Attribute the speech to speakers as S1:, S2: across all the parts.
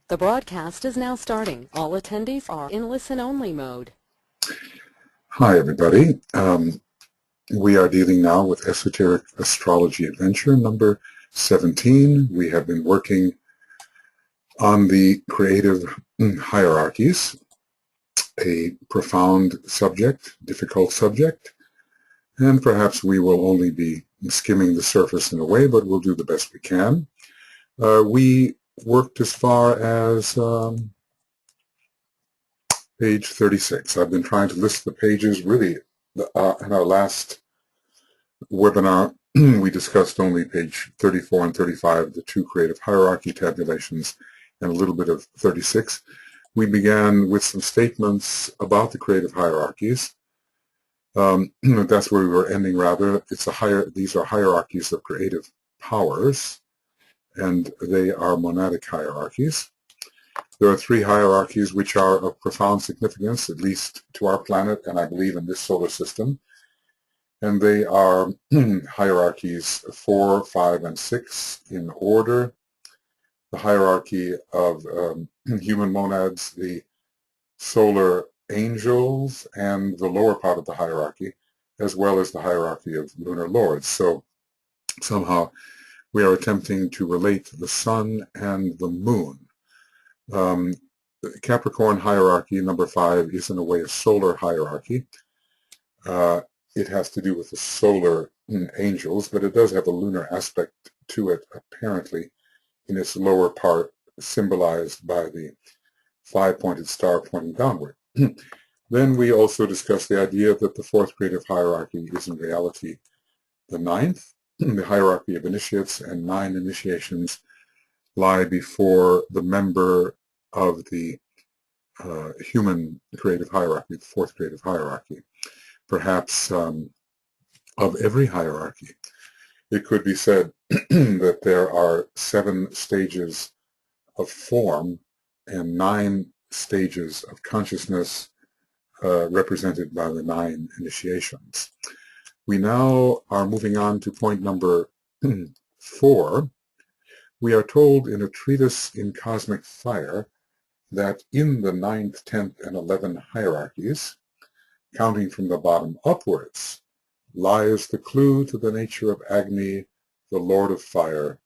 S1: The broadcast is now starting. All attendees are in listen-only mode.
S2: Hi, everybody. We are dealing now with Esoteric Astrology Adventure number 17. We have been working on the creative hierarchies, a profound subject, difficult subject, and perhaps we will only be skimming the surface in a way, but we'll do the best we can. We worked as far as page 36. I've been trying to list the pages. Really, in our last webinar, we discussed only page 34 and 35, the two creative hierarchy tabulations, and a little bit of 36. We began with some statements about the creative hierarchies. That's where we were ending, rather. These are hierarchies of creative powers, and they are monadic hierarchies. There are three hierarchies which are of profound significance, at least to our planet, and I believe in this solar system. And they are hierarchies 4, 5, and 6 in order. The hierarchy of human monads, the solar angels, and the lower part of the hierarchy, as well as the hierarchy of lunar lords. So somehow we are attempting to relate the sun and the moon. Capricorn hierarchy, number 5, is in a way a solar hierarchy. It has to do with the solar angels, but it does have a lunar aspect to it, apparently, in its lower part, symbolized by the 5-pointed star pointing downward. Then we also discussed the idea that the 4th creative hierarchy is in reality the 9th. The hierarchy of initiates, and 9 initiations lie before the member of the human creative hierarchy, the 4th creative hierarchy. Perhaps of every hierarchy, it could be said that there are 7 stages of form and 9 stages of consciousness represented by the 9 initiations. We now are moving on to point number 4. We are told in a treatise in cosmic fire that in the 9th, 10th, and 11th hierarchies, counting from the bottom upwards, lies the clue to the nature of Agni, the Lord of Fire,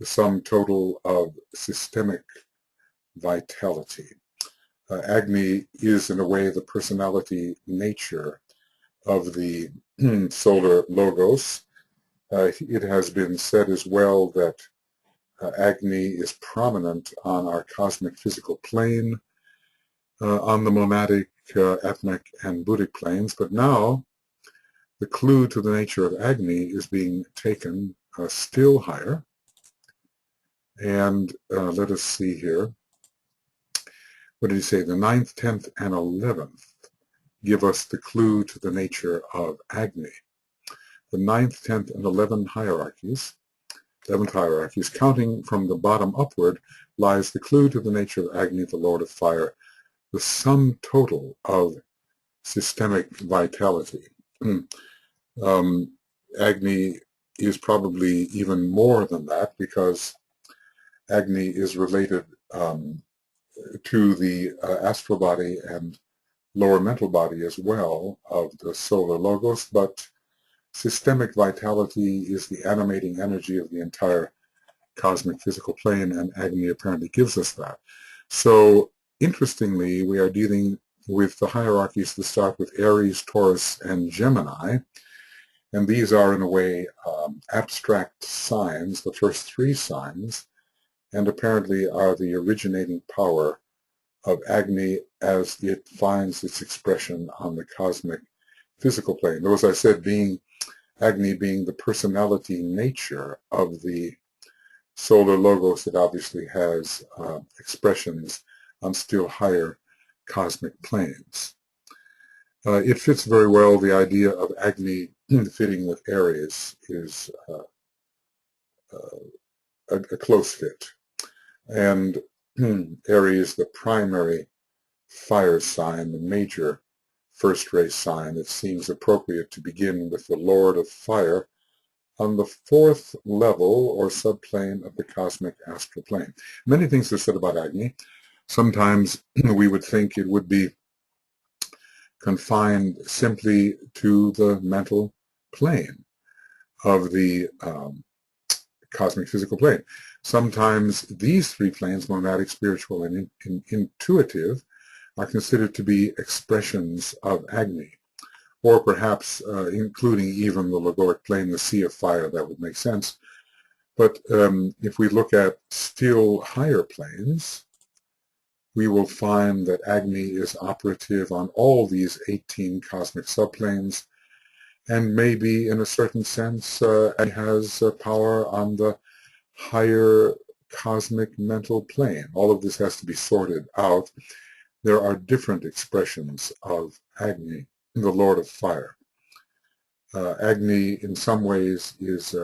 S2: the sum total of systemic vitality. Agni is, in a way, the personality nature of the solar logos. It has been said as well that Agni is prominent on our cosmic physical plane, on the monadic, ethnic, and Buddhic planes, but now the clue to the nature of Agni is being taken still higher. And let us see here. What did he say? The 9th, 10th, and 11th give us the clue to the nature of Agni. The 9th, 10th, and 11th hierarchies, counting from the bottom upward, lies the clue to the nature of Agni, the Lord of Fire, the sum total of systemic vitality. Agni is probably even more than that, because Agni is related to the astral body and lower mental body as well of the solar logos, but systemic vitality is the animating energy of the entire cosmic physical plane, and Agni apparently gives us that. So, interestingly, we are dealing with the hierarchies that start with Aries, Taurus, and Gemini, and these are, in a way, abstract signs, the first 3 signs, and apparently are the originating power of Agni as it finds its expression on the cosmic physical plane. Though, as I said, Agni being the personality nature of the solar logos, it obviously has expressions on still higher cosmic planes. It fits very well. The idea of Agni fitting with Aries is a close fit. And Aries, the primary fire sign, the major first race sign, it seems appropriate to begin with the Lord of Fire, on the fourth level or subplane of the cosmic astral plane. Many things are said about Agni. Sometimes we would think it would be confined simply to the mental plane of the cosmic physical plane. Sometimes these three planes, monadic, spiritual, and intuitive, are considered to be expressions of Agni, or perhaps including even the logoic plane, the sea of fire. That would make sense. But if we look at still higher planes, we will find that Agni is operative on all these 18 cosmic subplanes, and maybe in a certain sense Agni has power on the higher cosmic mental plane. All of this has to be sorted out. There are different expressions of Agni, the Lord of Fire. Agni in some ways is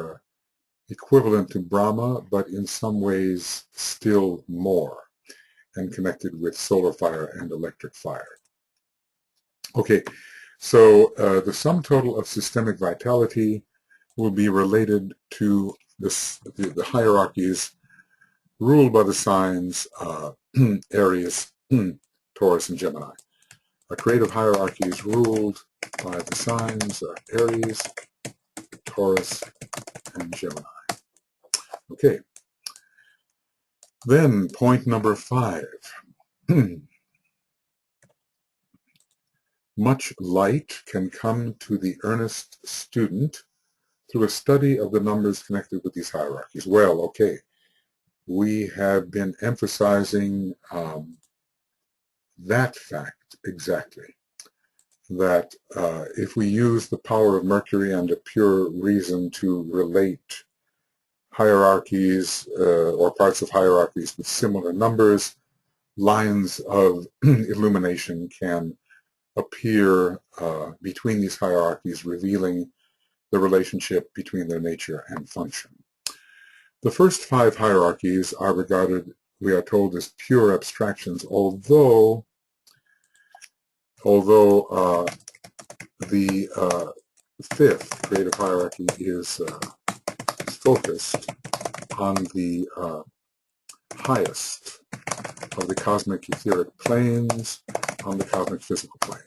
S2: equivalent to Brahma, but in some ways still more, and connected with solar fire and electric fire. Okay, so the sum total of systemic vitality will be related to the hierarchies ruled by the signs Aries, Taurus, and Gemini. A creative hierarchy is ruled by the signs Aries, Taurus, and Gemini. Okay. Then point number 5. Much light can come to the earnest student through a study of the numbers connected with these hierarchies. Well, okay, we have been emphasizing that fact exactly, that if we use the power of Mercury and a pure reason to relate hierarchies or parts of hierarchies with similar numbers, lines of illumination can appear between these hierarchies, revealing the relationship between their nature and function. The first 5 hierarchies are regarded, we are told, as pure abstractions, although the 5th creative hierarchy is focused on the highest of the cosmic etheric planes, on the cosmic physical plane.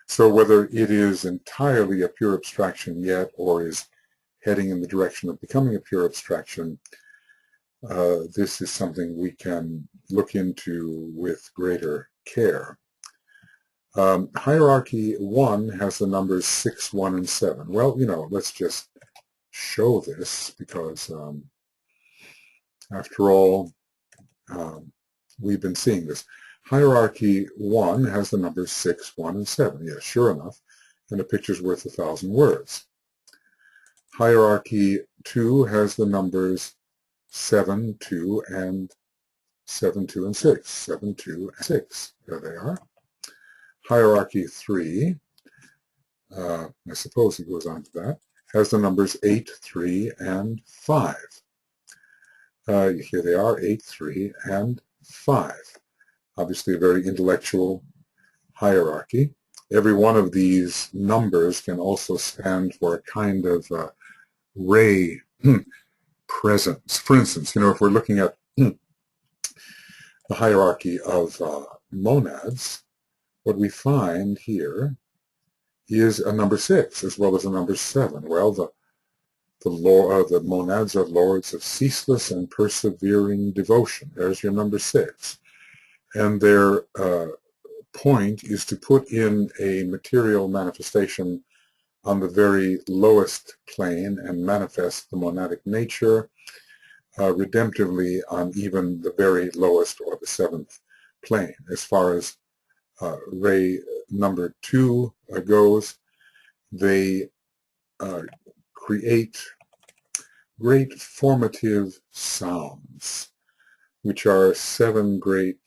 S2: So whether it is entirely a pure abstraction yet, or is heading in the direction of becoming a pure abstraction, this is something we can look into with greater care. Hierarchy 1 has the numbers 6, 1, and 7. Well, let's just show this because, after all, we've been seeing this. Hierarchy 1 has the numbers 6, 1, and 7. Yes, sure enough, and a picture's worth 1,000 words. Hierarchy 2 has the numbers 7, 2, and 7, 2, and 6. 7, 2, and 6. There they are. Hierarchy 3, I suppose it goes on to that, has the numbers 8, 3, and 5. Here they are, 8, 3, and 5. Obviously a very intellectual hierarchy. Every one of these numbers can also stand for a kind of ray presence. For instance, if we're looking at the hierarchy of monads, what we find here is a number 6 as well as a number 7. Well, the monads are lords of ceaseless and persevering devotion. There's your number 6. And their point is to put in a material manifestation on the very lowest plane and manifest the monadic nature redemptively on even the very lowest or the 7th plane. As far as ray number 2 goes, they create great formative sounds, which are 7 great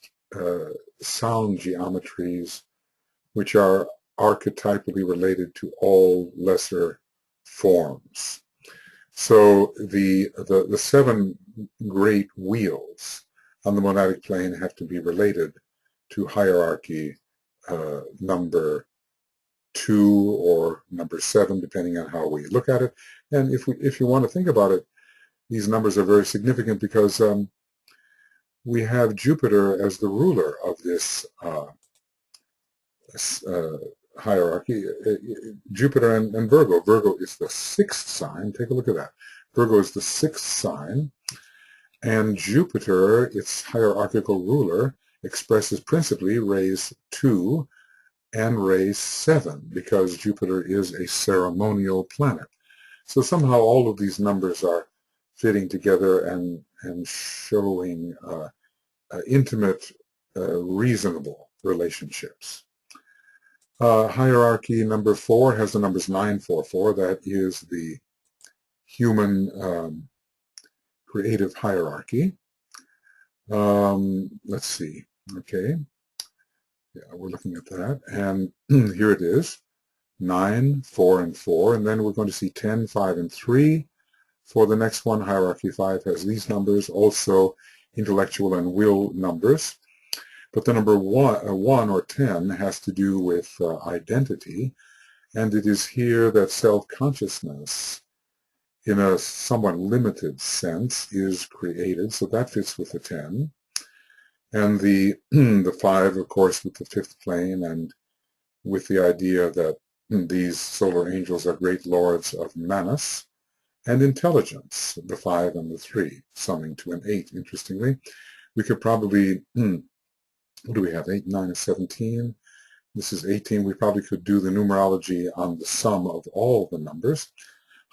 S2: sound geometries, which are archetypally related to all lesser forms. So the 7 great wheels on the monadic plane have to be related to hierarchy number 2 or number 7, depending on how we look at it. And if you want to think about it, these numbers are very significant because we have Jupiter as the ruler of this hierarchy. Jupiter and Virgo. Virgo is the 6th sign. Take a look at that. Virgo is the 6th sign. And Jupiter, its hierarchical ruler, expresses principally rays 2 and rays 7 because Jupiter is a ceremonial planet. So somehow all of these numbers are fitting together and showing intimate, reasonable relationships. Hierarchy number 4 has the numbers 944. That is the human creative hierarchy. Let's see. Okay. Yeah, we're looking at that. And here it is. 9, 4, and 4. And then we're going to see 10, 5, and 3. For the next one, hierarchy 5 has these numbers, also intellectual and will numbers. But the number 1 or 10 has to do with identity. And it is here that self-consciousness, in a somewhat limited sense, is created. So that fits with the 10. And the 5, of course, with the 5th plane and with the idea that these solar angels are great lords of Manas and intelligence, the 5 and the 3, summing to an 8, interestingly. We could probably, what do we have, 8, 9, and 17? This is 18. We probably could do the numerology on the sum of all the numbers.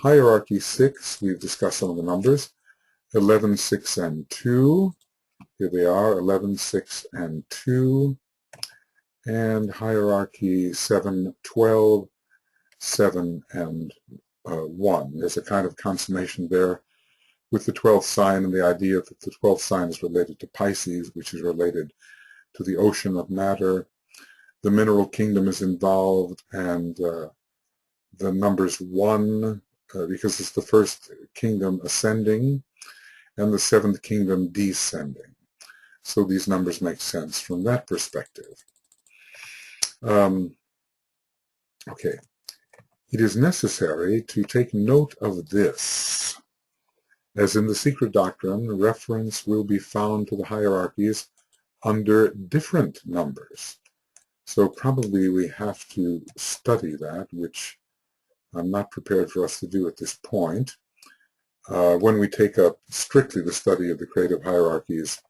S2: Hierarchy 6, we've discussed some of the numbers. 11, 6, and 2. Here they are, 11, 6, and 2. And hierarchy 7, 12, 7, and 1. There's a kind of consummation there with the 12th sign and the idea that the 12th sign is related to Pisces, which is related to the ocean of matter. The mineral kingdom is involved, and the numbers 1, because it's the first kingdom ascending, and the 7th kingdom descending. So these numbers make sense from that perspective. Okay. It is necessary to take note of this. As in the secret doctrine, reference will be found to the hierarchies under different numbers. So probably we have to study that, which I'm not prepared for us to do at this point. When we take up strictly the study of the creative hierarchies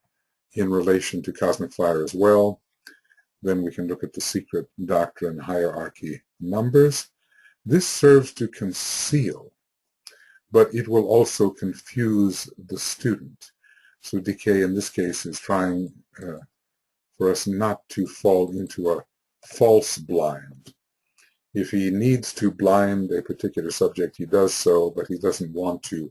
S2: in relation to cosmic fire as well, then we can look at the secret doctrine hierarchy numbers. This serves to conceal, but it will also confuse the student. So DK in this case is trying for us not to fall into a false blind. If he needs to blind a particular subject, he does so, but he doesn't want to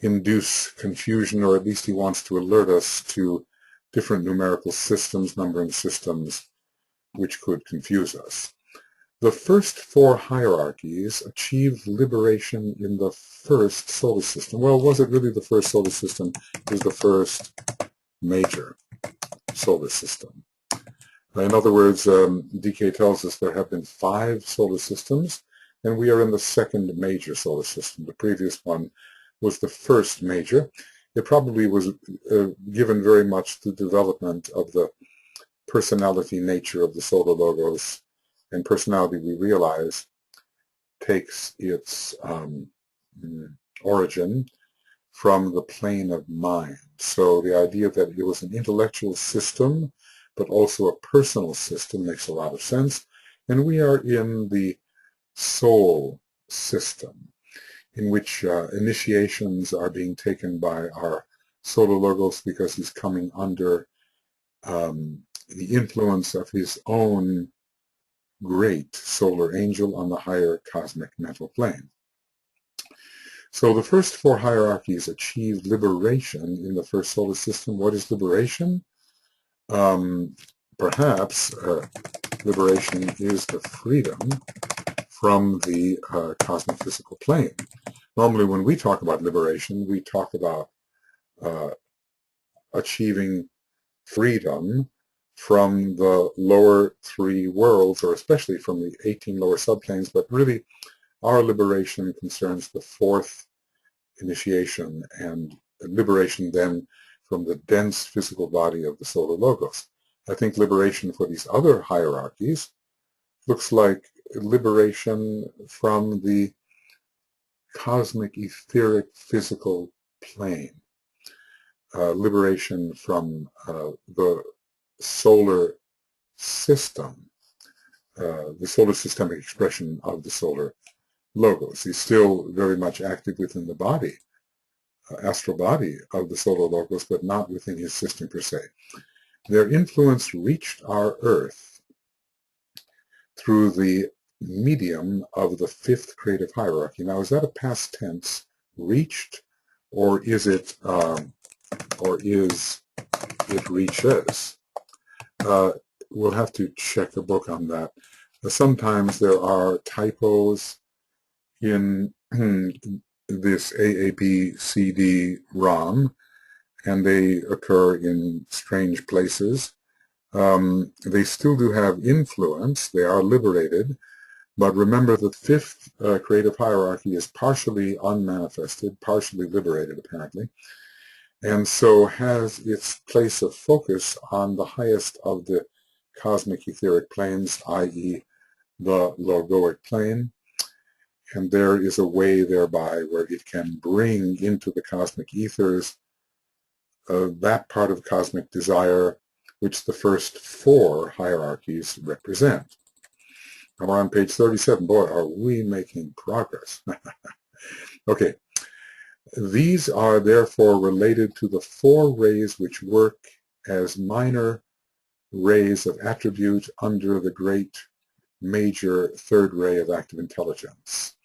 S2: induce confusion, or at least he wants to alert us to different numerical systems, numbering systems, which could confuse us. The first 4 hierarchies achieved liberation in the first solar system. Well, was it really the first solar system? It was the first major solar system. In other words, DK tells us there have been 5 solar systems, and we are in the second major solar system. The previous one was the first major. It probably was given very much to the development of the personality nature of the solar logos, and personality, we realize, takes its origin from the plane of mind. So the idea that it was an intellectual system, but also a personal system, makes a lot of sense. And we are in the soul system, in which initiations are being taken by our solar logos because he's coming under the influence of his own great solar angel on the higher cosmic mental plane. So the first 4 hierarchies achieved liberation in the first solar system. What is liberation? Perhaps liberation is the freedom from the cosmic physical plane. Normally when we talk about liberation, we talk about achieving freedom from the lower 3 worlds, or especially from the 18 lower subplanes, but really Our liberation concerns the fourth initiation and liberation then from the dense physical body of the solar logos. I think liberation for these other hierarchies looks like liberation from the cosmic etheric physical plane, liberation from the solar system, the solar systemic expression of the solar logos. He's still very much active within the body, astral body of the solar logos, but not within his system per se. Their influence reached our Earth through the medium of the fifth creative hierarchy. Now, is that a past tense, reached, or is it reaches? We'll have to check the book on that. Sometimes there are typos in this AABCD ROM, and they occur in strange places. They still do have influence. They are liberated. But remember, the fifth creative hierarchy is partially unmanifested, partially liberated, apparently, and so has its place of focus on the highest of the cosmic etheric planes, i.e. the logoic plane. And there is a way thereby where it can bring into the cosmic ethers that part of cosmic desire which the first four hierarchies represent. And we're on page 37. Boy, are we making progress. Okay. These are therefore related to the four rays which work as minor rays of attribute under the great major third ray of active intelligence.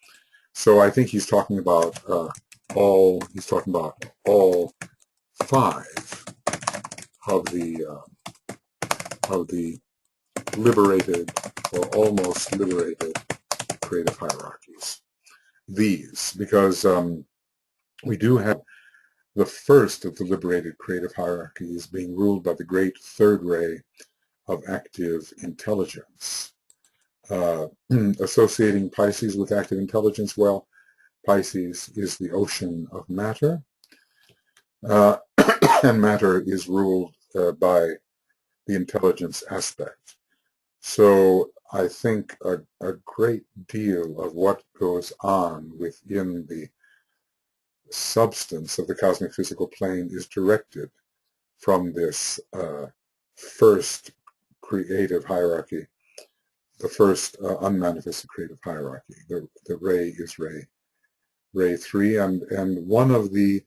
S2: So I think he's talking about all five of the liberated or almost liberated creative hierarchies. These, because we do have the first of the liberated creative hierarchies being ruled by the great third ray of active intelligence. Associating Pisces with active intelligence, well, Pisces is the ocean of matter, and matter is ruled by the intelligence aspect. So I think a great deal of what goes on within the substance of the cosmic physical plane is directed from this first creative hierarchy, the first unmanifested creative hierarchy. The ray is ray 3, and one of the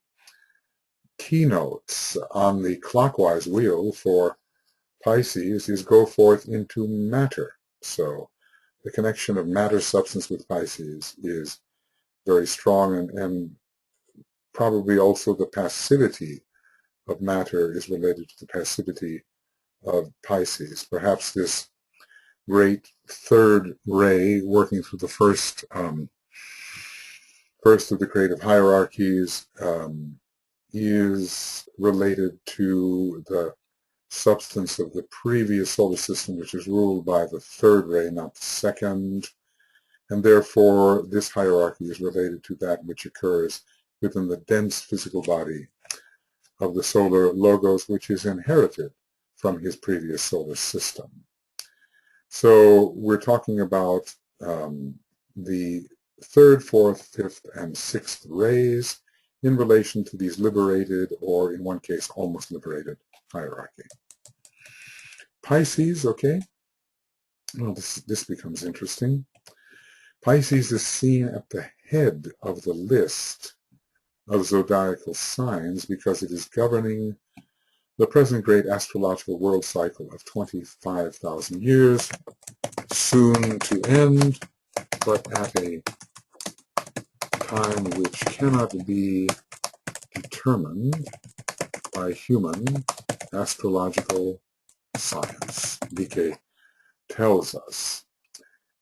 S2: keynotes on the clockwise wheel for Pisces is go forth into matter. So the connection of matter substance with Pisces is very strong, and probably also the passivity of matter is related to the passivity of Pisces. Perhaps this great third ray working through the first of the creative hierarchies is related to the substance of the previous solar system, which is ruled by the third ray, not the second, and therefore this hierarchy is related to that which occurs within the dense physical body of the solar logos, which is inherited from his previous solar system. So we're talking about the third, fourth, fifth, and sixth rays in relation to these liberated, or in one case, almost liberated hierarchy. Pisces, okay, well, this becomes interesting. Pisces is seen at the head of the list of zodiacal signs because it is governing the present great astrological world cycle of 25,000 years, soon to end, but at a time which cannot be determined by human astrological science, BK tells us.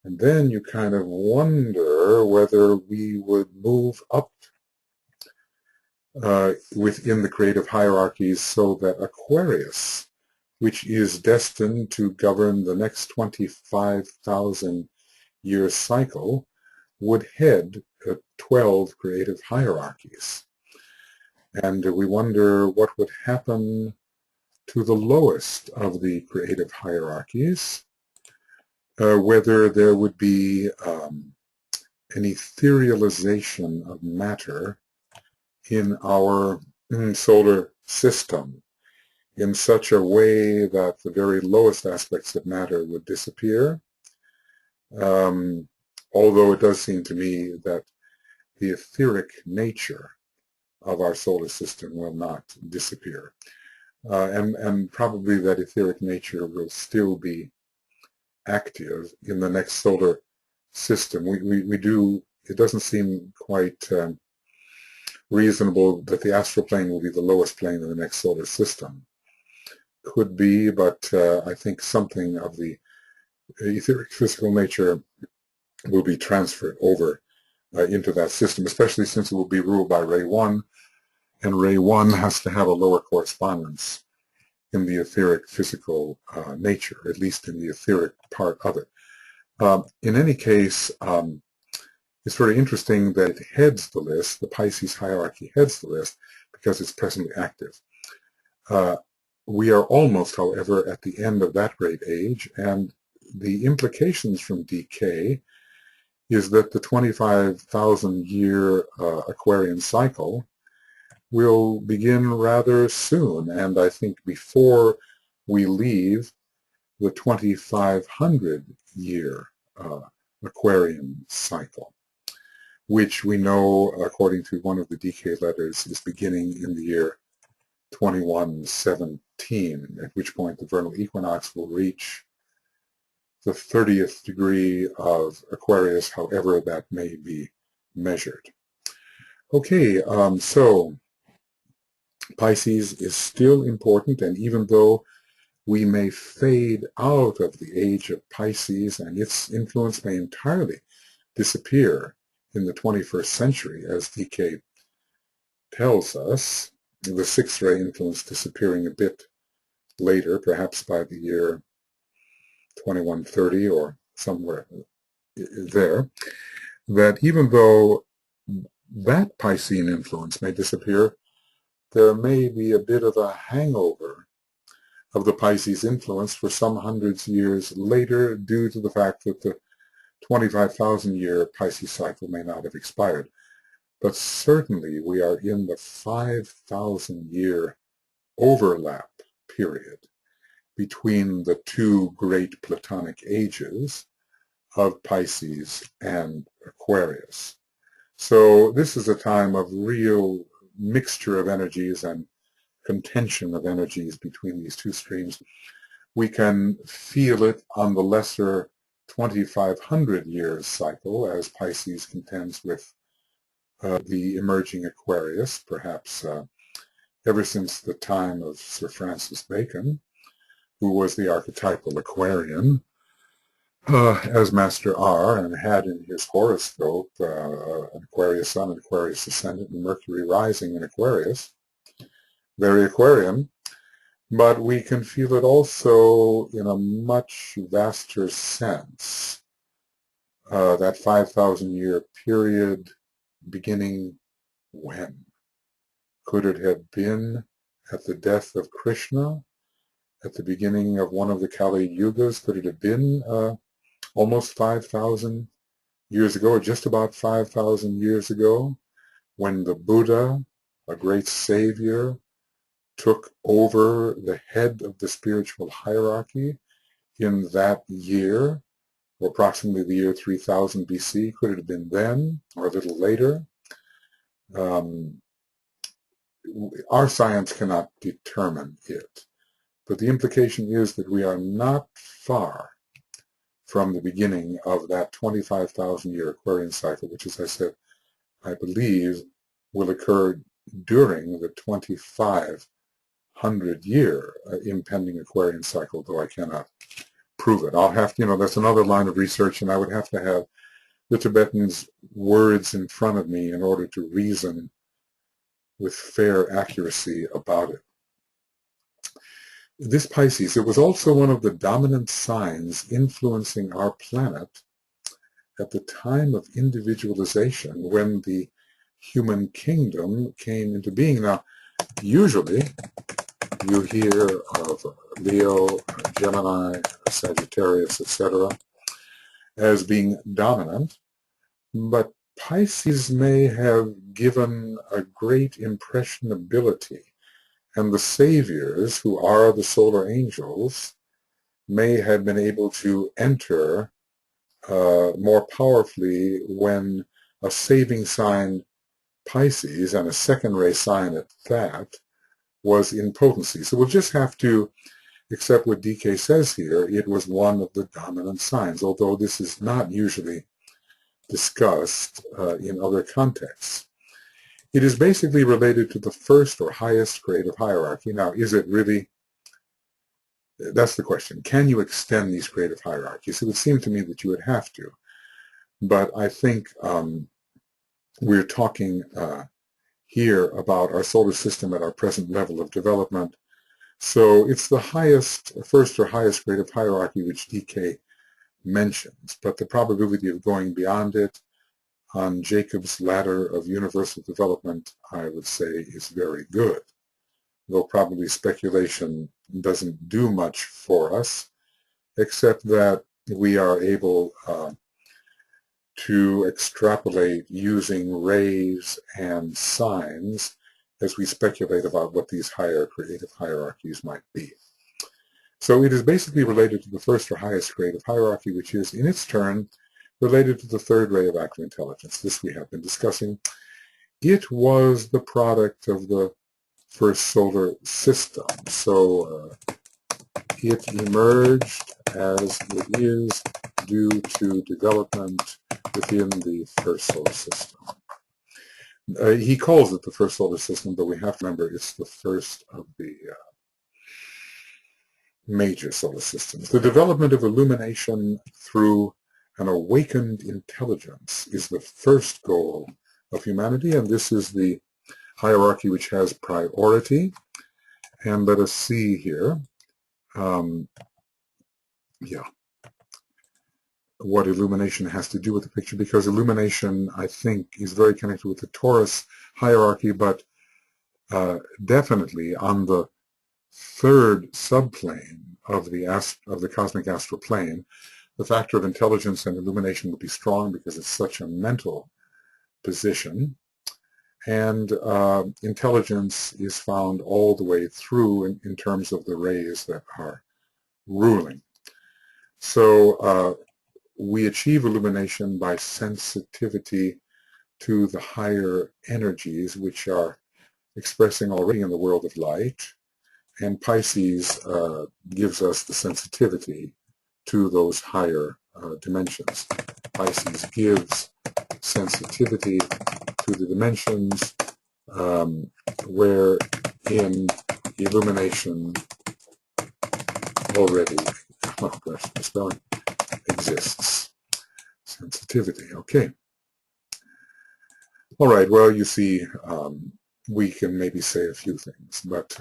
S2: And then you kind of wonder whether we would move up within the creative hierarchies so that Aquarius, which is destined to govern the next 25,000 year cycle, would head 12 creative hierarchies. And we wonder what would happen to the lowest of the creative hierarchies, whether there would be an etherealization of matter in our solar system in such a way that the very lowest aspects of matter would disappear. Although it does seem to me that the etheric nature of our solar system will not disappear. And probably that etheric nature will still be active in the next solar system. It doesn't seem quite reasonable that the astral plane will be the lowest plane in the next solar system. Could be, but I think something of the etheric physical nature will be transferred over into that system, especially since it will be ruled by Ray 1, and Ray 1 has to have a lower correspondence in the etheric physical nature, at least in the etheric part of it. In any case, it's very interesting that it heads the list, the Pisces hierarchy heads the list, because it's presently active. We are almost, however, at the end of that great age, and the implications from decay is that the 25,000-year Aquarian cycle will begin rather soon, and I think before we leave the 2,500-year Aquarian cycle, which we know, according to one of the decay letters, is beginning in the year 2117, at which point the vernal equinox will reach the 30th degree of Aquarius, however that may be measured. Okay, so Pisces is still important, and even though we may fade out of the age of Pisces and its influence may entirely disappear in the 21st century, as DK tells us, the sixth ray influence disappearing a bit later, perhaps by the year 2130 or somewhere there, that even though that Piscean influence may disappear, there may be a bit of a hangover of the Pisces influence for some hundreds of years later, due to the fact that the 25,000-year Pisces cycle may not have expired. But certainly we are in the 5,000-year overlap period between the two great Platonic ages of Pisces and Aquarius. So this is a time of real mixture of energies and contention of energies between these two streams. We can feel it on the lesser 2,500 years cycle as Pisces contends with the emerging Aquarius, perhaps ever since the time of Sir Francis Bacon, who was the archetypal Aquarian, as Master R, and had in his horoscope an Aquarius Sun, an Aquarius Ascendant, and Mercury rising in Aquarius, very Aquarian. But we can feel it also in a much vaster sense. That 5,000-year period beginning when? Could it have been at the death of Krishna? At the beginning of one of the Kali Yugas? Could it have been almost 5,000 years ago, or just about 5,000 years ago, when the Buddha, a great savior, took over the head of the spiritual hierarchy in that year, or approximately the year 3000 BC? Could it have been then, or a little later? Our science cannot determine it, but the implication is that we are not far from the beginning of that 25,000-year Aquarian cycle, which, as I said, I believe will occur during the 2,500-year impending Aquarian cycle, though I cannot prove it. I'll have to, that's another line of research, and I would have to have the Tibetans' words in front of me in order to reason with fair accuracy about it. This Pisces, it was also one of the dominant signs influencing our planet at the time of individualization, when the human kingdom came into being. Now, usually you hear of Leo, Gemini, Sagittarius, etc., as being dominant, but Pisces may have given a great impressionability, and the saviors, who are the solar angels, may have been able to enter more powerfully when a saving sign, Pisces, and a second-ray sign at that, was in potency. So we'll just have to accept what DK says here. It was one of the dominant signs, although this is not usually discussed in other contexts. It is basically related to the first or highest grade of hierarchy. Now, is it really? That's the question. Can you extend these creative hierarchies? It would seem to me that you would have to. But I think we're talking here about our solar system at our present level of development. So it's the highest, first or highest grade of hierarchy which DK mentions. But the probability of going beyond it on Jacob's ladder of universal development, I would say, is very good. Though probably speculation doesn't do much for us, except that we are able to extrapolate using rays and signs as we speculate about what these higher creative hierarchies might be. So it is basically related to the first or highest grade of hierarchy, which is, in its turn, related to the third ray of active intelligence. This we have been discussing. It was the product of the first solar system. So it emerged as it is due to development within the first solar system. He calls it the first solar system, but we have to remember it's the first of the major solar systems. The development of illumination through an awakened intelligence is the first goal of humanity, and this is the hierarchy which has priority. And let us see here, what illumination has to do with the picture, because illumination, I think, is very connected with the Taurus hierarchy, but definitely on the third subplane of the cosmic astral plane, the factor of intelligence and illumination would be strong because it's such a mental position. And intelligence is found all the way through in terms of the rays that are ruling. So we achieve illumination by sensitivity to the higher energies which are expressing already in the world of light. And Pisces gives us the sensitivity to those higher dimensions. Pisces gives sensitivity to the dimensions where in illumination already, oh gosh, the spelling exists. Sensitivity, okay. All right, well, you see, we can maybe say a few things, but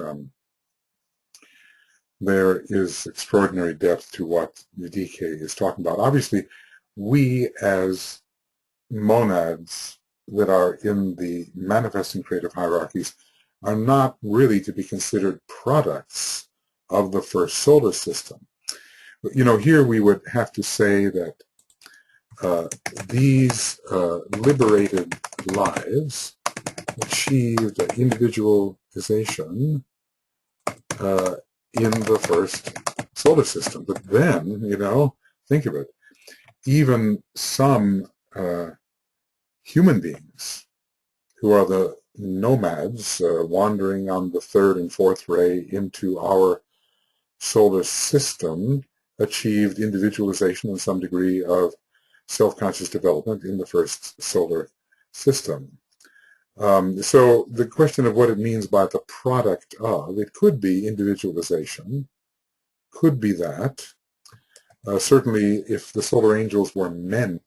S2: there is extraordinary depth to what the DK is talking about. Obviously, we as monads that are in the manifesting creative hierarchies are not really to be considered products of the first solar system. But, you know, here we would have to say that these liberated lives achieved individualization in the first solar system. But then, you know, think of it, even some human beings who are the nomads wandering on the third and fourth ray into our solar system achieved individualization and some degree of self-conscious development in the first solar system. So the question of what it means by the product of, it could be individualization, could be that. Certainly if the solar angels were men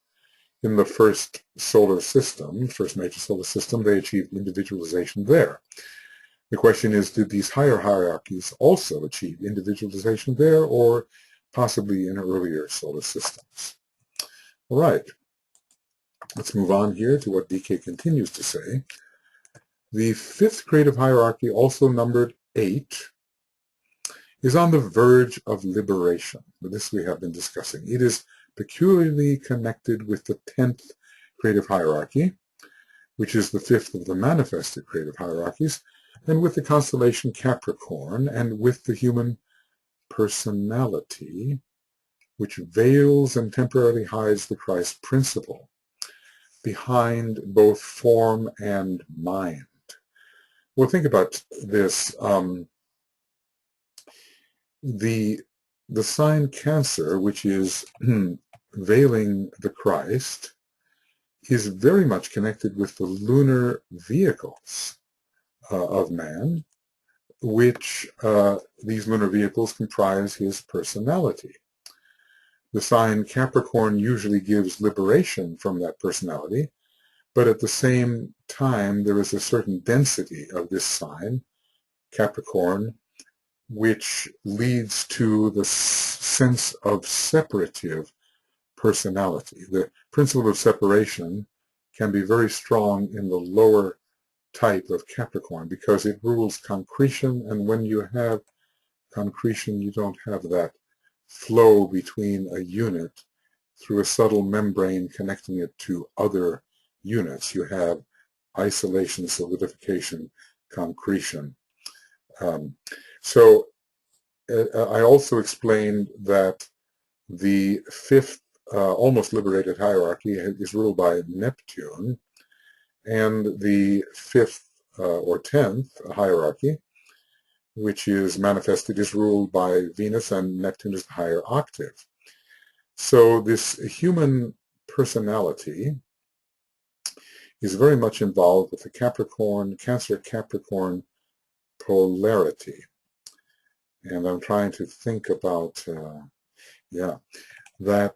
S2: in the first solar system, first major solar system, they achieved individualization there. The question is, did these higher hierarchies also achieve individualization there, or possibly in earlier solar systems? All right. Let's move on here to what DK continues to say. The fifth creative hierarchy, also numbered 8, is on the verge of liberation. This we have been discussing. It is peculiarly connected with the 10th creative hierarchy, which is the 5th of the manifested creative hierarchies, and with the constellation Capricorn, and with the human personality, which veils and temporarily hides the Christ principle behind both form and mind. Well, think about this. The sign Cancer, which is veiling the Christ, is very much connected with the lunar vehicles of man, which these lunar vehicles comprise his personality. The sign Capricorn usually gives liberation from that personality, but at the same time there is a certain density of this sign, Capricorn, which leads to the sense of separative personality. The principle of separation can be very strong in the lower type of Capricorn because it rules concretion, and when you have concretion, you don't have that flow between a unit through a subtle membrane connecting it to other units. You have isolation, solidification, concretion. So I also explained that the 5th almost liberated hierarchy is ruled by Neptune, and the 5th or 10th hierarchy, which is manifested, is ruled by Venus, and Neptune is the higher octave. So this human personality is very much involved with the Cancer-Capricorn polarity. And I'm trying to think about, that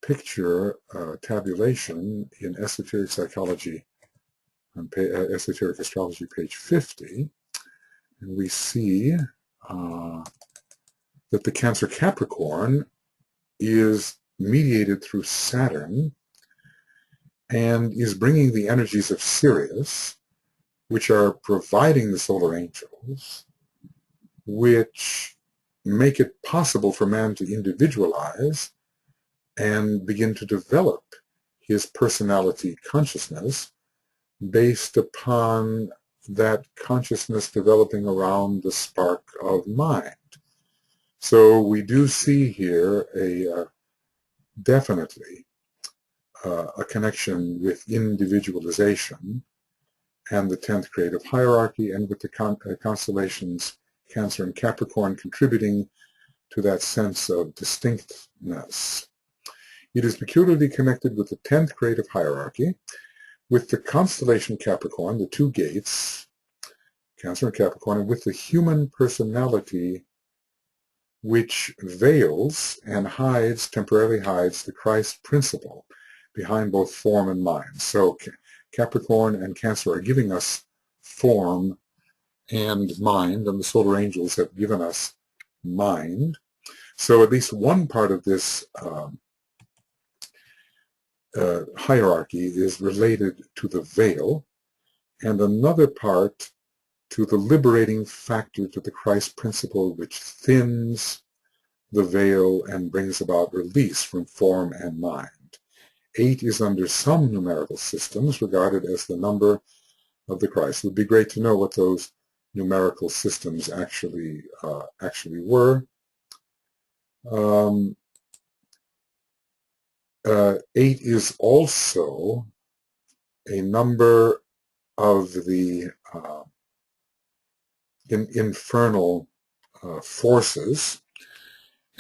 S2: picture tabulation in Esoteric Psychology, on Esoteric Astrology, page 50, and we see that the Cancer-Capricorn is mediated through Saturn and is bringing the energies of Sirius, which are providing the solar angels, which make it possible for man to individualize and begin to develop his personality consciousness based upon that consciousness developing around the spark of mind. So we do see here definitely a connection with individualization and the 10th creative hierarchy, and with the constellations Cancer and Capricorn contributing to that sense of distinctness. It is peculiarly connected with the 10th creative hierarchy, with the constellation Capricorn, the 2 gates, Cancer and Capricorn, and with the human personality, which veils and temporarily hides the Christ principle behind both form and mind. So Capricorn and Cancer are giving us form and mind, and the solar angels have given us mind. So at least one part of this hierarchy is related to the veil, and another part to the liberating factor to the Christ principle, which thins the veil and brings about release from form and mind. 8 is under some numerical systems regarded as the number of the Christ. It would be great to know what those numerical systems actually were. 8 is also a number of the infernal forces,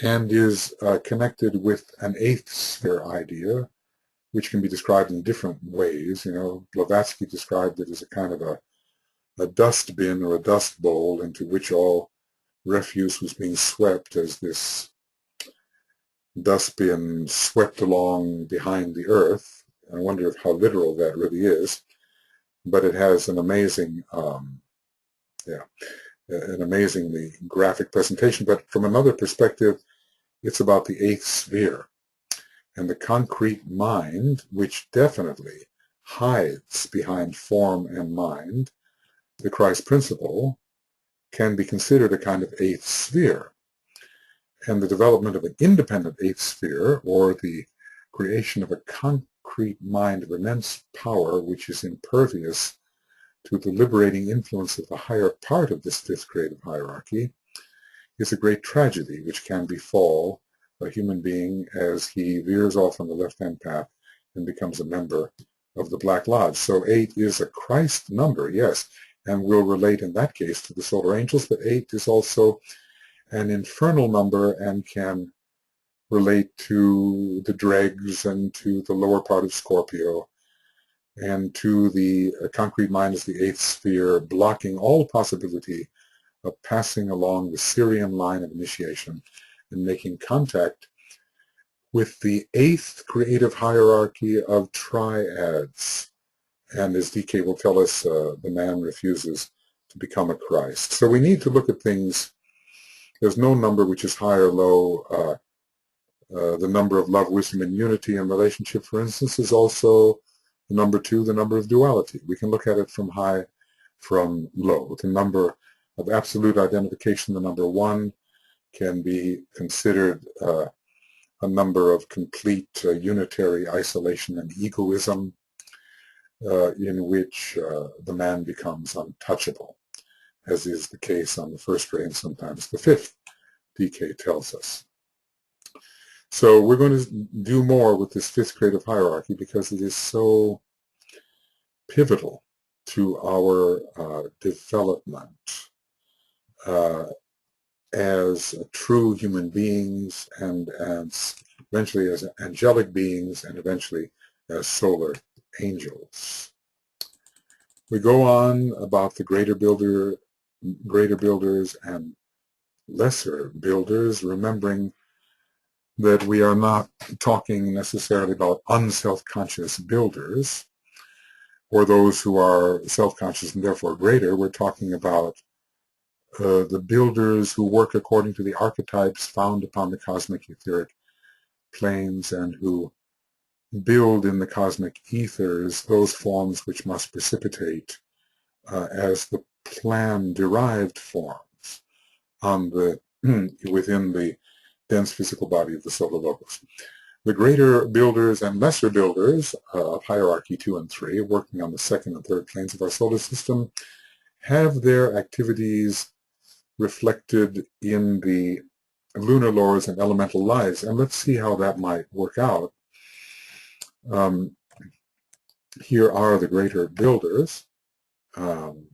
S2: and is connected with an 8th sphere idea, which can be described in different ways. You know, Blavatsky described it as a kind of a dustbin or a dust bowl into which all refuse was being swept as this dustbin swept along behind the earth. I wonder how literal that really is, but it has an amazing, an amazingly graphic presentation. But from another perspective, it's about the eighth sphere and the concrete mind, which definitely hides behind form and mind. The Christ principle can be considered a kind of eighth sphere. And the development of an independent eighth sphere, or the creation of a concrete mind of immense power, which is impervious to the liberating influence of the higher part of this fifth creative hierarchy, is a great tragedy which can befall a human being as he veers off on the left-hand path and becomes a member of the Black Lodge. So 8 is a Christ number, yes, and will relate in that case to the solar angels, but 8 is also an infernal number and can relate to the dregs and to the lower part of Scorpio and to the concrete mind as the eighth sphere, blocking all possibility of passing along the Syrian line of initiation and making contact with the eighth creative hierarchy of triads. And as DK will tell us, the man refuses to become a Christ. So we need to look at things. There's no number which is high or low. The number of love, wisdom, and unity in relationship, for instance, is also the number 2, the number of duality. We can look at it from high, from low. The number of absolute identification, the number 1, can be considered a number of complete unitary isolation and egoism, in which the man becomes untouchable, as is the case on the first ray and sometimes the fifth, DK tells us. So we're going to do more with this fifth creative hierarchy because it is so pivotal to our development as true human beings and as eventually as angelic beings and eventually as solar angels. We go on about the greater builders and lesser builders, remembering that we are not talking necessarily about unself-conscious builders or those who are self-conscious and therefore greater. We're talking about the builders who work according to the archetypes found upon the cosmic etheric planes and who build in the cosmic ethers those forms which must precipitate as the plan-derived forms on the within the dense physical body of the solar locus. The greater builders and lesser builders of hierarchy 2 and 3, working on the second and third planes of our solar system, have their activities reflected in the lunar lores and elemental lives. And let's see how that might work out. Here are the greater builders, and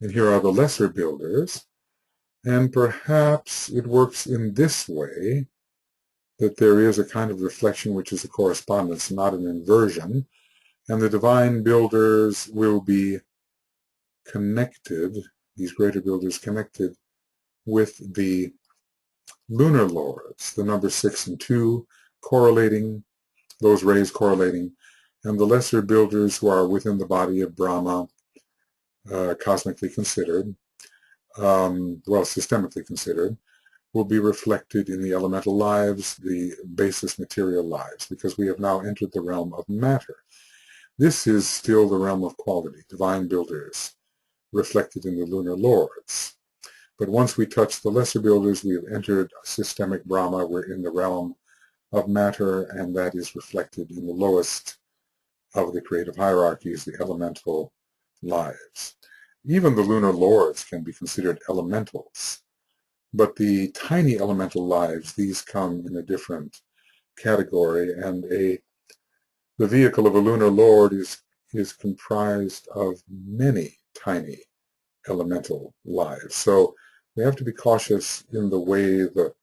S2: here are the lesser builders. And perhaps it works in this way, that there is a kind of reflection which is a correspondence, not an inversion, and the divine builders will be connected, these greater builders connected with the lunar lords, the number 6 and 2 correlating, those rays correlating, and the lesser builders who are within the body of Brahma, cosmically considered, well, systemically considered, will be reflected in the elemental lives, the basis material lives, because we have now entered the realm of matter. This is still the realm of quality, divine builders, reflected in the lunar lords. But once we touch the lesser builders, we have entered systemic Brahma. We're in the realm of matter, and that is reflected in the lowest of the creative hierarchies, the elemental lives. Even the lunar lords can be considered elementals, but the tiny elemental lives, these come in a different category, and the vehicle of a lunar lord is comprised of many tiny elemental lives. So we have to be cautious in the way the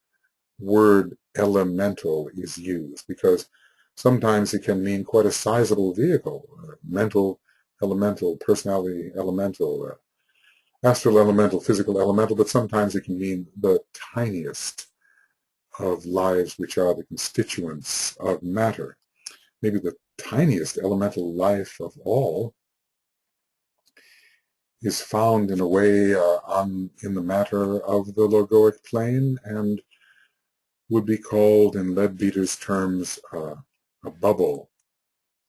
S2: word elemental is used, because sometimes it can mean quite a sizable vehicle, mental elemental, personality elemental, astral elemental, physical elemental, but sometimes it can mean the tiniest of lives which are the constituents of matter. Maybe the tiniest elemental life of all is found in a way in the matter of the logoic plane and would be called, in Leadbeater's terms, a bubble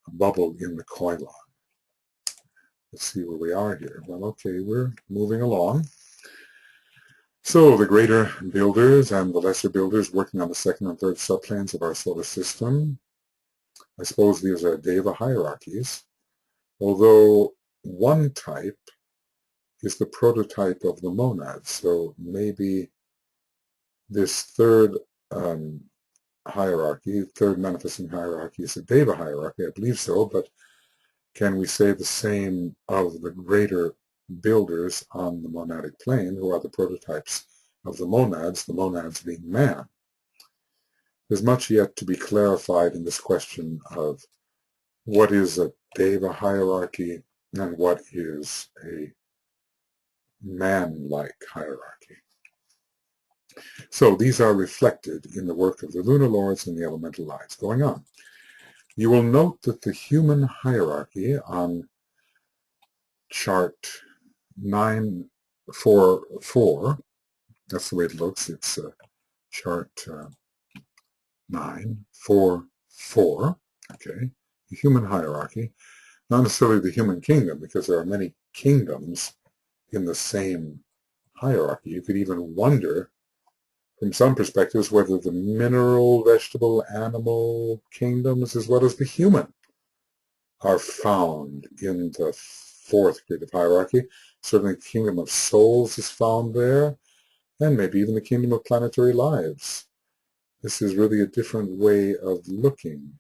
S2: in the koilon. Let's see where we are here. Well, okay, we're moving along. So the greater builders and the lesser builders working on the second and third subplanes of our solar system, I suppose these are Deva hierarchies, although one type is the prototype of the monad. So maybe this third hierarchy, third manifesting hierarchy, is a Deva hierarchy. I believe so, but can we say the same of the greater builders on the monadic plane, who are the prototypes of the monads being man? There's much yet to be clarified in this question of what is a Deva hierarchy and what is a man-like hierarchy. So these are reflected in the work of the lunar lords and the elemental lives going on. You will note that the human hierarchy on chart 944, that's the way it looks, it's chart 944, okay, the human hierarchy, not necessarily the human kingdom, because there are many kingdoms in the same hierarchy. You could even wonder, from some perspectives, whether the mineral, vegetable, animal kingdoms, as well as the human, are found in the fourth creative hierarchy. Certainly the kingdom of souls is found there, and maybe even the kingdom of planetary lives. This is really a different way of looking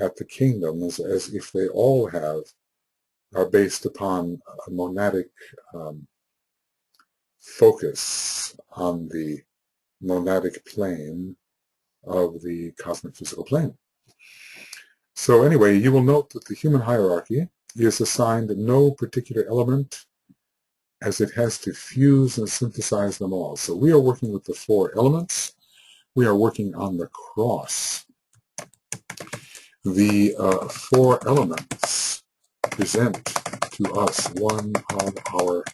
S2: at the kingdoms, as if they all are based upon a monadic focus on the monadic plane of the cosmic physical plane. So anyway, you will note that the human hierarchy is assigned no particular element, as it has to fuse and synthesize them all. So we are working with the four elements. We are working on the cross. The four elements present to us one of our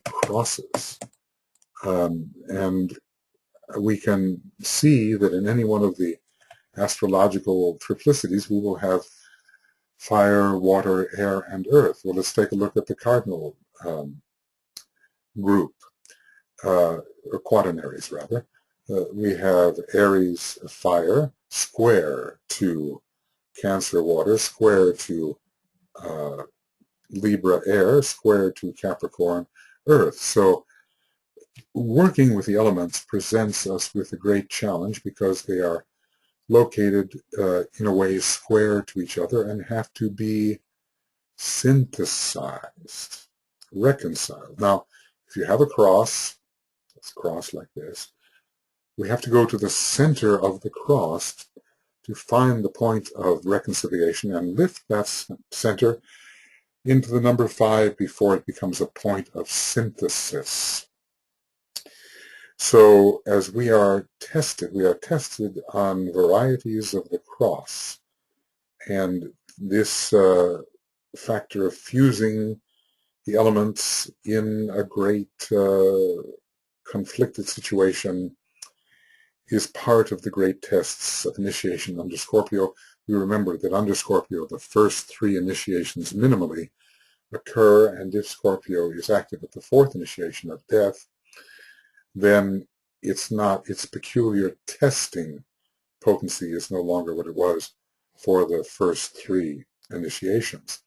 S2: crosses. And we can see that in any one of the astrological triplicities, we will have fire, water, air, and earth. Well, let's take a look at the cardinal group, or quaternaries, rather. We have Aries, fire, square to Cancer, water, square to Libra, air, square to Capricorn, earth. So working with the elements presents us with a great challenge, because they are located in a way square to each other and have to be synthesized, reconciled. Now, if you have a cross, let's cross like this, we have to go to the center of the cross to find the point of reconciliation and lift that center into the number 5 before it becomes a point of synthesis. So as we are tested on varieties of the cross, and this factor of fusing the elements in a great conflicted situation is part of the great tests of initiation under Scorpio. We remember that under Scorpio, the first 3 initiations minimally occur, and if Scorpio is active at the 4th initiation of death, then its peculiar testing potency is no longer what it was for the first 3 initiations.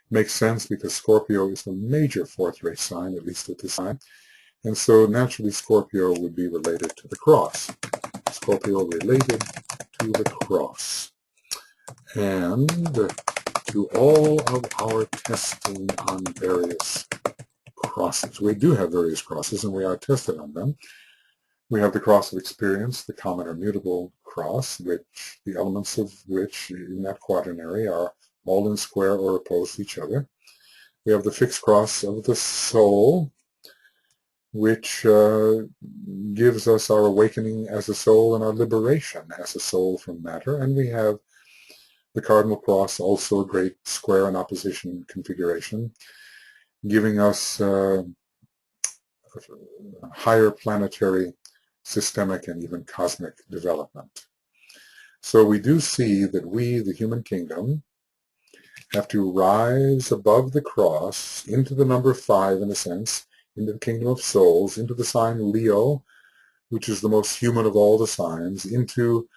S2: Makes sense, because Scorpio is the major 4th ray sign, at least at this time, and so naturally Scorpio would be related to the cross. Scorpio related to the cross. And to all of our testing on various crosses. We do have various crosses, and we are tested on them. We have the cross of experience, the common or mutable cross, which the elements of which in that quaternary are all in square or opposed to each other. We have the fixed cross of the soul, which gives us our awakening as a soul and our liberation as a soul from matter. And we have the cardinal cross, also a great square and opposition configuration. giving us higher planetary, systemic, and even cosmic development. So we do see that we, the human kingdom, have to rise above the cross into the number 5, in a sense, into the kingdom of souls, into the sign Leo, which is the most human of all the signs, into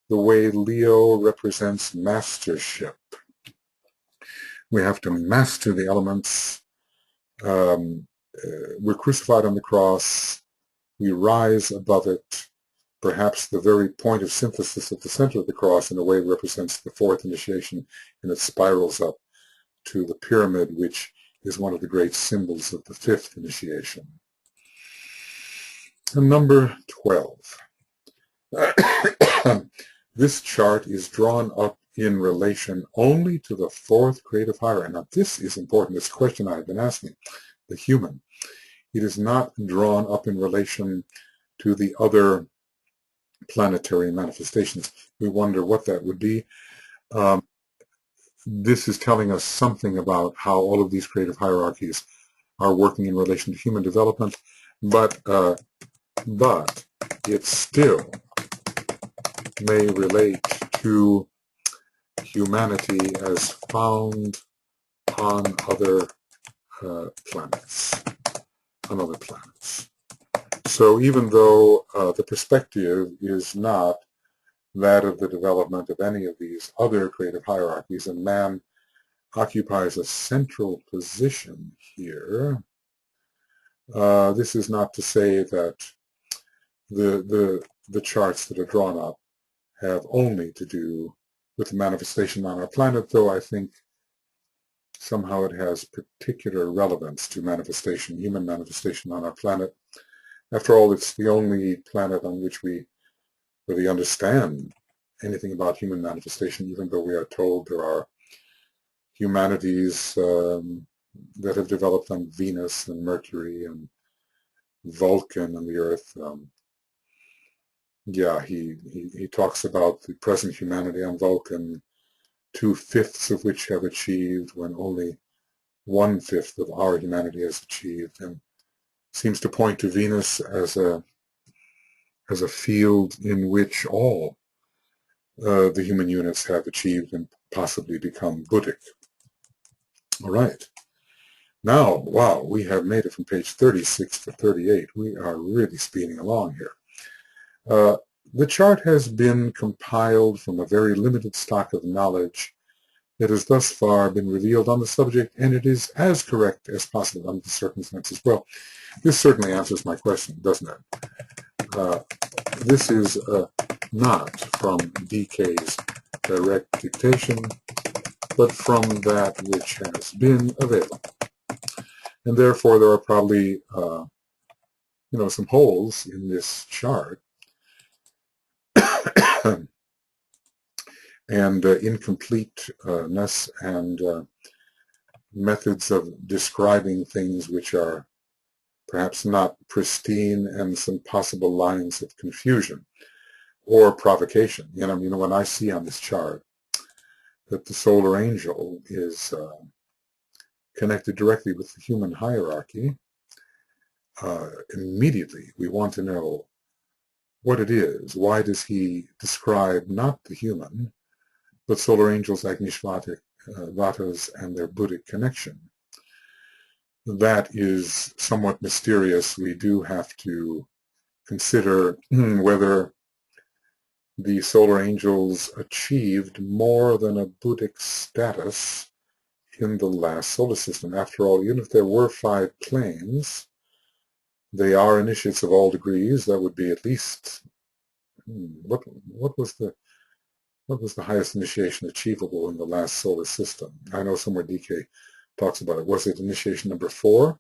S2: the way Leo represents mastership. We have to master the elements. We're crucified on the cross. We rise above it. Perhaps the very point of synthesis at the center of the cross in a way represents the 4th initiation, and it spirals up to the pyramid, which is one of the great symbols of the 5th initiation. And number 12. This chart is drawn up in relation only to the 4th creative hierarchy. Now this is important. This question I've been asking, the human. It is not drawn up in relation to the other planetary manifestations. We wonder what that would be. This is telling us something about how all of these creative hierarchies are working in relation to human development, but it still may relate to humanity as found on other planets. So even though the perspective is not that of the development of any of these other creative hierarchies, and man occupies a central position here, this is not to say that the charts that are drawn up have only to do with the manifestation on our planet, though I think somehow it has particular relevance to manifestation, human manifestation on our planet. After all, it's the only planet on which we really understand anything about human manifestation, even though we are told there are humanities that have developed on Venus and Mercury and Vulcan and the Earth. He talks about the present humanity on Vulcan, 2/5 of which have achieved when only 1/5 of our humanity has achieved, and seems to point to Venus as a field in which all the human units have achieved and possibly become Buddhic. All right. Now, wow, we have made it from page 36 to 38. We are really speeding along here. The chart has been compiled from a very limited stock of knowledge that has thus far been revealed on the subject, and it is as correct as possible under the circumstances. Well, this certainly answers my question, doesn't it? This is not from DK's direct dictation, but from that which has been available. And therefore, there are probably, some holes in this chart and incompleteness and methods of describing things which are perhaps not pristine, and some possible lines of confusion or provocation. When I see on this chart that the solar angel is connected directly with the human hierarchy, immediately we want to know what it is. Why does he describe not the human, but solar angels, Agni, Vatas, and their Buddhic connection? That is somewhat mysterious. We do have to consider whether the solar angels achieved more than a Buddhic status in the last solar system. After all, even if there were 5 planes, they are initiates of all degrees. That would be at least what was the highest initiation achievable in the last solar system? I know somewhere DK talks about it. Was it initiation number 4?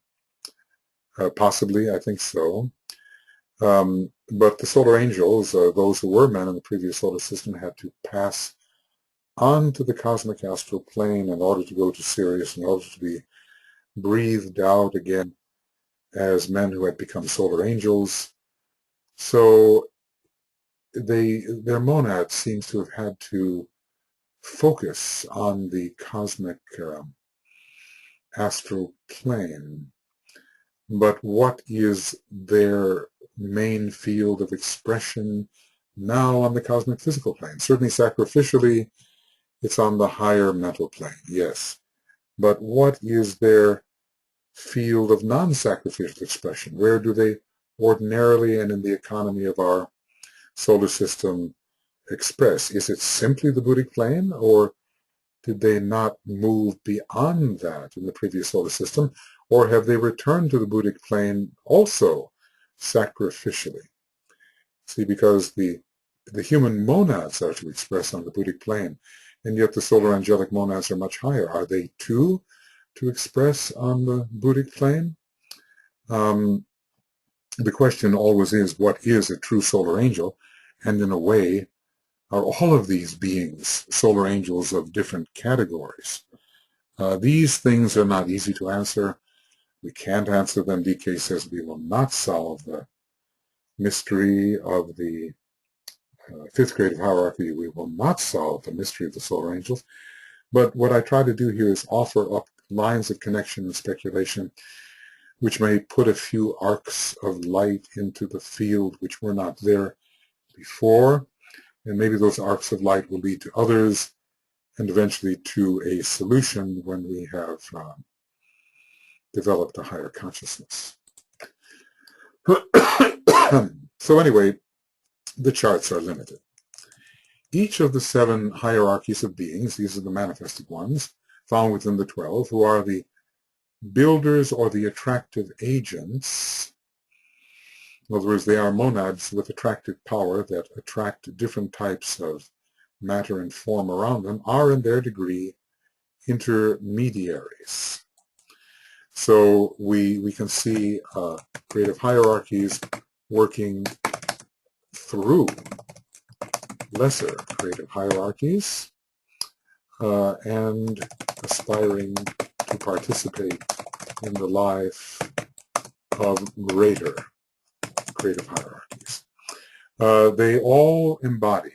S2: Possibly, I think so. But the solar angels, those who were men in the previous solar system, had to pass on to the cosmic astral plane in order to go to Sirius, in order to be breathed out again as men who had become solar angels. So their monad seems to have had to focus on the cosmic astral plane. But what is their main field of expression now on the cosmic physical plane? Certainly sacrificially, it's on the higher mental plane, yes. But what is their field of non-sacrificial expression? Where do they ordinarily and in the economy of our solar system express? Is it simply the Buddhic plane, or did they not move beyond that in the previous solar system, or have they returned to the Buddhic plane also sacrificially? See, because the human monads are to express on the Buddhic plane, and yet the solar angelic monads are much higher. Are they too to express on the Buddhic plane? The question always is, what is a true solar angel? And in a way, are all of these beings solar angels of different categories? These things are not easy to answer. We can't answer them. DK says we will not solve the mystery of the fifth grade of hierarchy. We will not solve the mystery of the solar angels. But what I try to do here is offer up lines of connection and speculation which may put a few arcs of light into the field which were not there before. And maybe those arcs of light will lead to others and eventually to a solution when we have developed a higher consciousness. So anyway, the charts are limited. Each of the 7 hierarchies of beings, these are the manifested ones, found within the 12, who are the builders or the attractive agents. In other words, they are monads with attractive power that attract different types of matter and form around them, are in their degree intermediaries. So we can see creative hierarchies working through lesser creative hierarchies and aspiring to participate in the life of greater creative hierarchies. They all embody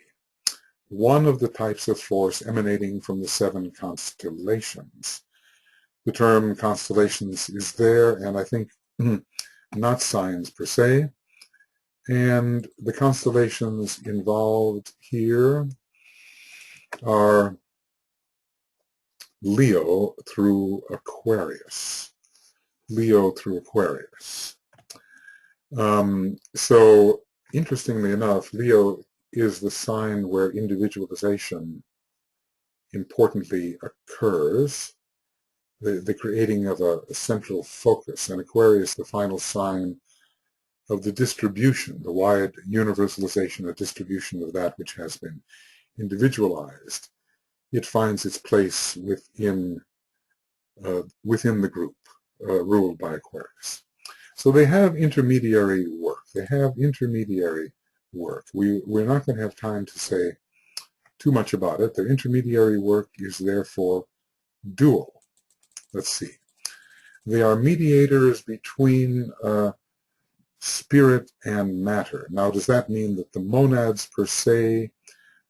S2: one of the types of force emanating from the 7 constellations. The term constellations is there, and I think not signs per se. And the constellations involved here are Leo through Aquarius. Leo through Aquarius. So, interestingly enough, Leo is the sign where individualization importantly occurs, the creating of a central focus, and Aquarius the final sign of the distribution, the wide universalization or distribution of that which has been individualized. It finds its place within the group ruled by Aquarius. So they have intermediary work. We're not going to have time to say too much about it. Their intermediary work is therefore dual. Let's see. They are mediators between spirit and matter. Now, does that mean that the monads per se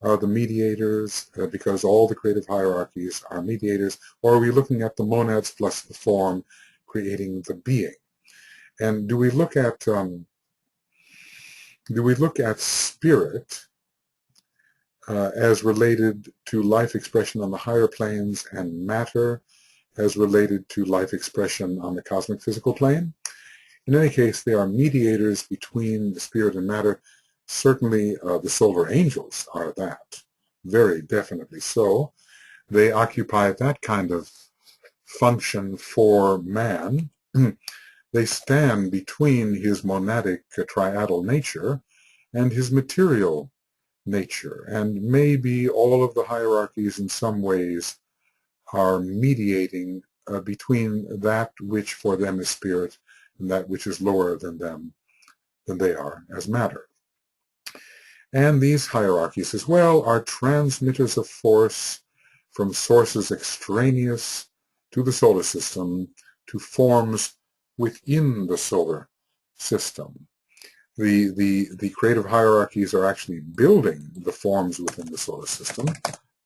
S2: are the mediators because all the creative hierarchies are mediators, or are we looking at the monads plus the form creating the being? And do we look at spirit as related to life expression on the higher planes and matter as related to life expression on the cosmic physical plane? In any case, they are mediators between the spirit and matter. Certainly the solar angels are that, very definitely so. They occupy that kind of function for man. They stand between his monadic triadal nature and his material nature, and maybe all of the hierarchies in some ways are mediating between that which for them is spirit and that which is lower than they are as matter. And these hierarchies as well are transmitters of force from sources extraneous to the solar system to forms within the solar system. The creative hierarchies are actually building the forms within the solar system.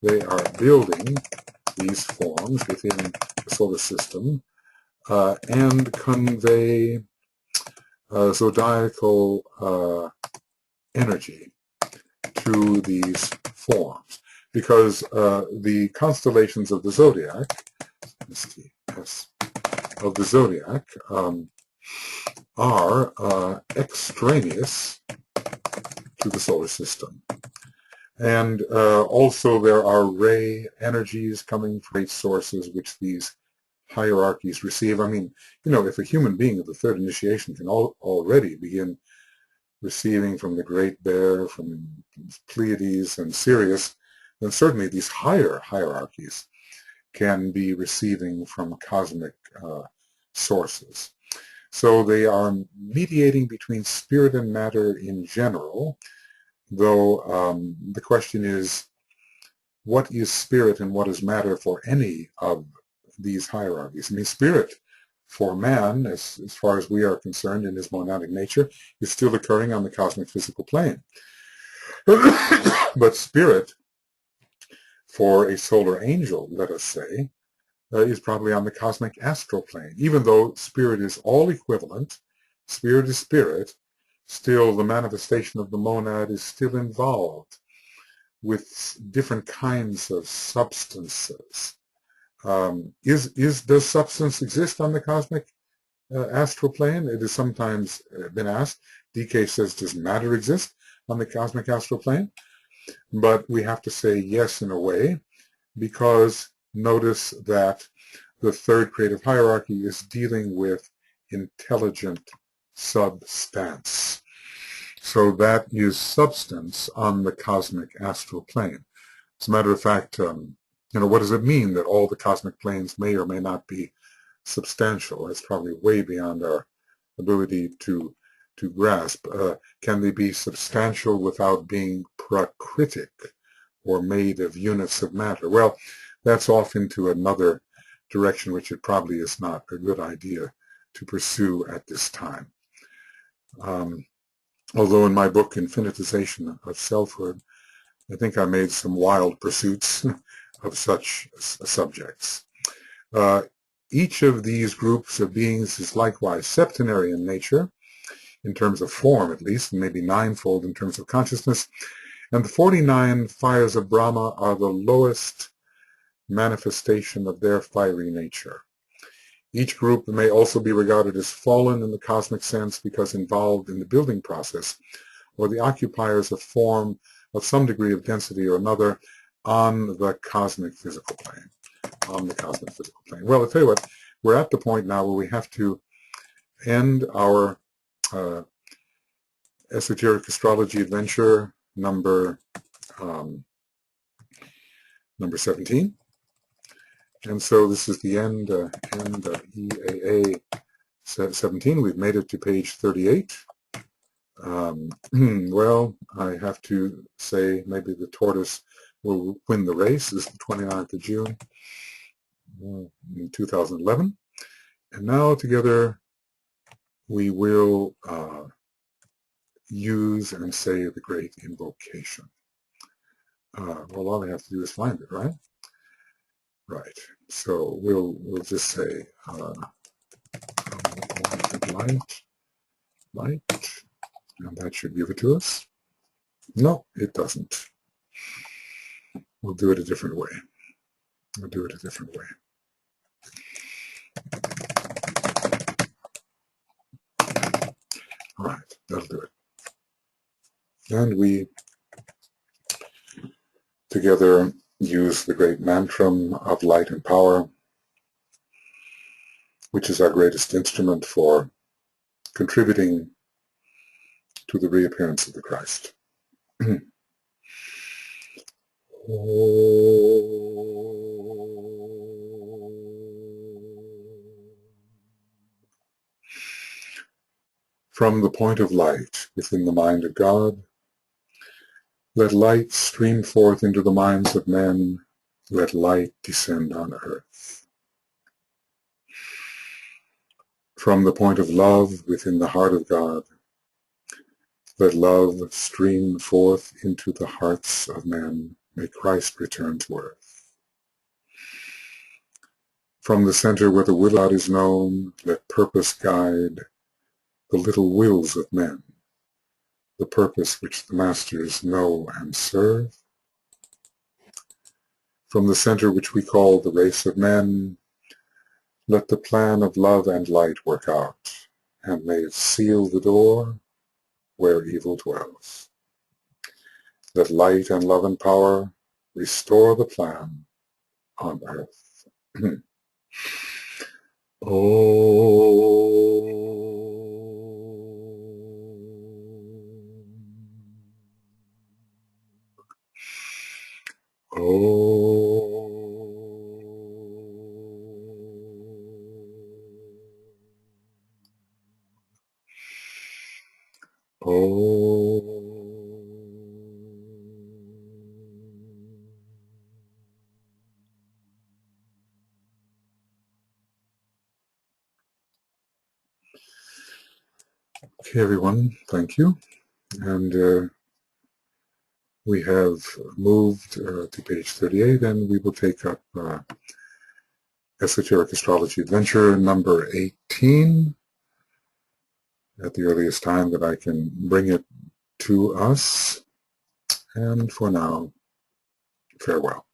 S2: they are building these forms within the solar system and convey zodiacal energy to these forms. Because the constellations of the zodiac, of the zodiac, are extraneous to the solar system. And also there are ray energies coming from great sources which these hierarchies receive. I mean, you know, if a human being of the third initiation can already begin receiving from the Great Bear, from Pleiades and Sirius, then certainly these higher hierarchies can be receiving from cosmic sources. So they are mediating between spirit and matter in general, though the question is, what is spirit and what is matter for any of these hierarchies? I mean, spirit for man, as far as we are concerned in his monadic nature, is still occurring on the cosmic physical plane. But spirit for a solar angel, let us say, is probably on the cosmic astral plane. Even though spirit is all equivalent, spirit is spirit, still the manifestation of the monad is still involved with different kinds of substances. Does substance exist on the cosmic astral plane? It has sometimes been asked. DK says, does matter exist on the cosmic astral plane? But we have to say yes in a way, because notice that the third creative hierarchy is dealing with intelligent substance. So that is substance on the cosmic astral plane. As a matter of fact, what does it mean that all the cosmic planes may or may not be substantial? That's probably way beyond our ability to grasp. Can they be substantial without being prakritic, or made of units of matter? Well, that's off into another direction, which it probably is not a good idea to pursue at this time. Although in my book, Infinitization of Selfhood, I think I made some wild pursuits of such subjects. Each of these groups of beings is likewise septenary in nature, in terms of form at least, and maybe ninefold in terms of consciousness. And the 49 fires of Brahma are the lowest manifestation of their fiery nature. Each group may also be regarded as fallen in the cosmic sense because involved in the building process, or the occupiers of form of some degree of density or another on the cosmic physical plane. On the cosmic physical plane. Well, I'll tell you what, we're at the point now where we have to end our Esoteric Astrology Adventure number 17. And so this is the end of EAA 17. We've made it to page 38. Well, I have to say maybe the tortoise will win the race. This is the 29th of June in 2011. And now together we will use and say the great invocation. Well, all I have to do is find it, right? Right. So we'll just say light, and that should give it to us. No, it doesn't. We'll do it a different way. We'll do it a different way. All right, that'll do it. And we together use the great mantram of light and power, which is our greatest instrument for contributing to the reappearance of the Christ. From the point of light within the mind of God, let light stream forth into the minds of men. Let light descend on earth. From the point of love within the heart of God, let love stream forth into the hearts of men. may Christ return to earth. From the center where the will of God is known, let purpose guide the little wills of men, the purpose which the masters know and serve. From the center which we call the race of men, let the plan of love and light work out, and may it seal the door where evil dwells. Let light and love and power restore the plan on earth. Okay, everyone, thank you. And we have moved to page 38, and we will take up Esoteric Astrology Adventure number 18 at the earliest time that I can bring it to us. And for now, farewell.